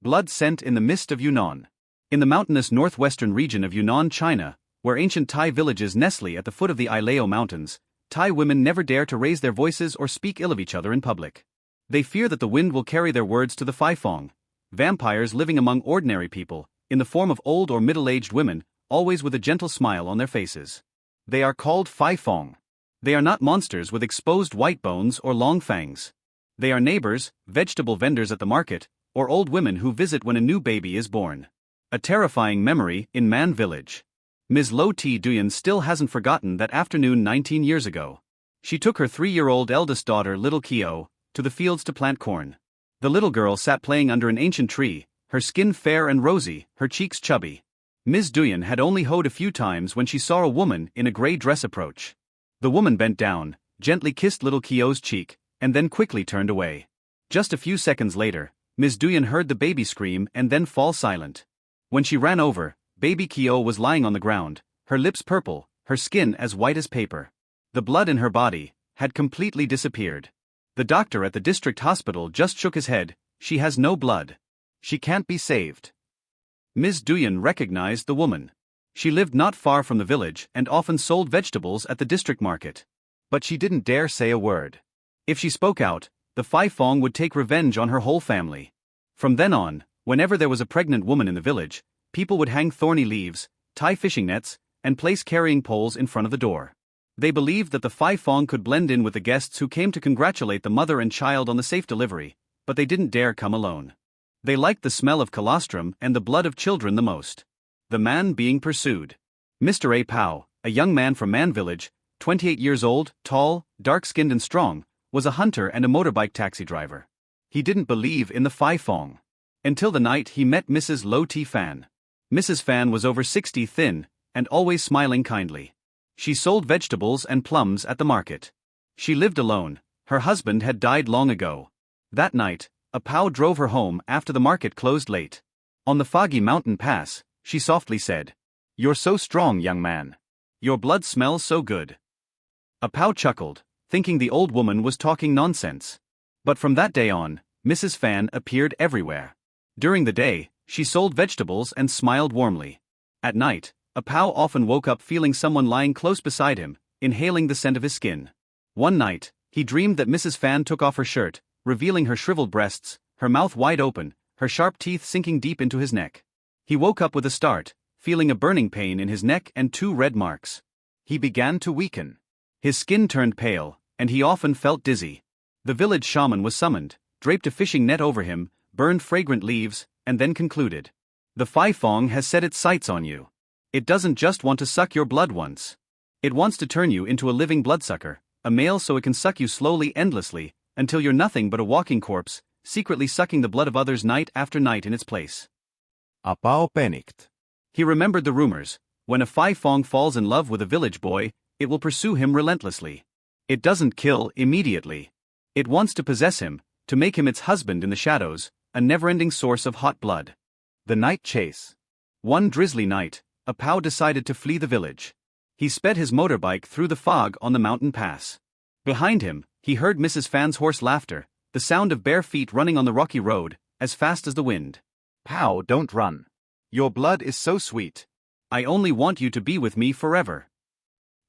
Blood scent in the mist of Yunnan. In the mountainous northwestern region of Yunnan, China, where ancient Thai villages nestle at the foot of the Ilao Mountains, Thai women never dare to raise their voices or speak ill of each other in public. They fear that the wind will carry their words to the Phai Phong, vampires living among ordinary people, in the form of old or middle-aged women, always with a gentle smile on their faces. They are called Phai Phong. They are not monsters with exposed white bones or long fangs. They are neighbors, vegetable vendors at the market, or old women who visit when a new baby is born. A terrifying memory in Man Village. Ms. Lo T. Duyan still hasn't forgotten that afternoon 19 years ago. She took her 3-year-old eldest daughter, little Kyo, to the fields to plant corn. The little girl sat playing under an ancient tree, her skin fair and rosy, her cheeks chubby. Ms. Duyan had only hoed a few times when she saw a woman in a gray dress approach. The woman bent down, gently kissed little Kyo's cheek, and then quickly turned away. Just a few seconds later, Ms. Duyan heard the baby scream and then fall silent. When she ran over, baby Kyo was lying on the ground, her lips purple, her skin as white as paper. The blood in her body had completely disappeared. The doctor at the district hospital just shook his head. She has no blood. She can't be saved. Ms. Duyan recognized the woman. She lived not far from the village and often sold vegetables at the district market. But she didn't dare say a word. If she spoke out, the Phai Phong would take revenge on her whole family. From then on, whenever there was a pregnant woman in the village, people would hang thorny leaves, tie fishing nets, and place carrying poles in front of the door. They believed that the Phai Phong could blend in with the guests who came to congratulate the mother and child on the safe delivery, but they didn't dare come alone. They liked the smell of colostrum and the blood of children the most. The man being pursued. Mr. A. Pao, a young man from Man Village, 28 years old, tall, dark-skinned and strong, was a hunter and a motorbike taxi driver. He didn't believe in the Phai Phong. Until the night he met Mrs. Lo T. Fan. Mrs. Fan was over 60, thin, and always smiling kindly. She sold vegetables and plums at the market. She lived alone, her husband had died long ago. That night, a Pao drove her home after the market closed late. On the foggy mountain pass, she softly said, "You're so strong, young man. Your blood smells so good." A Pao chuckled, thinking the old woman was talking nonsense. But from that day on, Mrs. Fan appeared everywhere. During the day, she sold vegetables and smiled warmly. At night, a Pao often woke up feeling someone lying close beside him, inhaling the scent of his skin. One night, he dreamed that Mrs. Fan took off her shirt, revealing her shriveled breasts, her mouth wide open, her sharp teeth sinking deep into his neck. He woke up with a start, feeling a burning pain in his neck and 2 red marks. He began to weaken. His skin turned pale, and he often felt dizzy. The village shaman was summoned, draped a fishing net over him, burned fragrant leaves, and then concluded. "The Phai Phong has set its sights on you. It doesn't just want to suck your blood once. It wants to turn you into a living bloodsucker, a male so it can suck you slowly, endlessly, until you're nothing but a walking corpse, secretly sucking the blood of others night after night in its place." A Pao panicked. He remembered the rumors. When a Phai Phong falls in love with a village boy, it will pursue him relentlessly. It doesn't kill immediately. It wants to possess him, to make him its husband in the shadows, a never-ending source of hot blood. The night chase. One drizzly night, a Pao decided to flee the village. He sped his motorbike through the fog on the mountain pass. Behind him, he heard Mrs. Fan's hoarse laughter, the sound of bare feet running on the rocky road, as fast as the wind. "Pao, don't run. Your blood is so sweet. I only want you to be with me forever."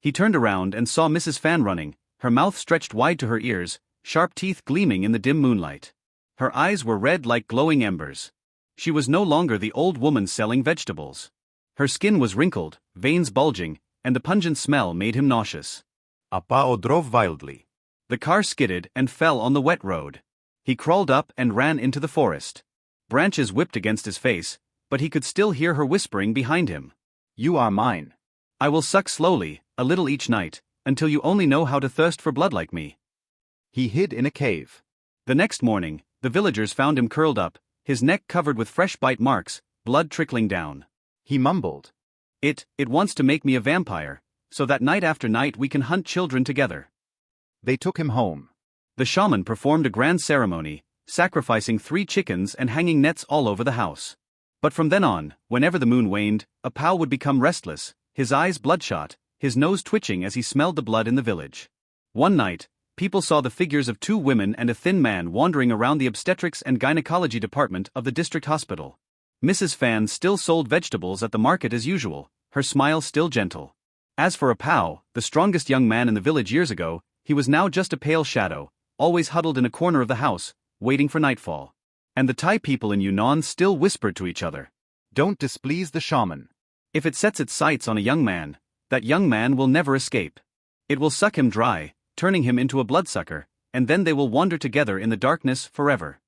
He turned around and saw Mrs. Fan running, her mouth stretched wide to her ears, sharp teeth gleaming in the dim moonlight. Her eyes were red like glowing embers. She was no longer the old woman selling vegetables. Her skin was wrinkled, veins bulging, and the pungent smell made him nauseous. A Pao drove wildly. The car skidded and fell on the wet road. He crawled up and ran into the forest. Branches whipped against his face, but he could still hear her whispering behind him. "You are mine. I will suck slowly, a little each night, until you only know how to thirst for blood like me." He hid in a cave. The next morning, the villagers found him curled up, his neck covered with fresh bite marks, blood trickling down. He mumbled. It wants to make me a vampire, so that night after night we can hunt children together." They took him home. The shaman performed a grand ceremony, sacrificing 3 chickens and hanging nets all over the house. But from then on, whenever the moon waned, a Pao would become restless, his eyes bloodshot, his nose twitching as he smelled the blood in the village. One night, people saw the figures of 2 women and a thin man wandering around the obstetrics and gynecology department of the district hospital. Mrs. Fan still sold vegetables at the market as usual, her smile still gentle. As for a Pao, the strongest young man in the village years ago, he was now just a pale shadow, always huddled in a corner of the house, waiting for nightfall. And the Thai people in Yunnan still whispered to each other, Don't displease the shaman. if it sets its sights on a young man, that young man will never escape. It will suck him dry, turning him into a bloodsucker, and then they will wander together in the darkness forever.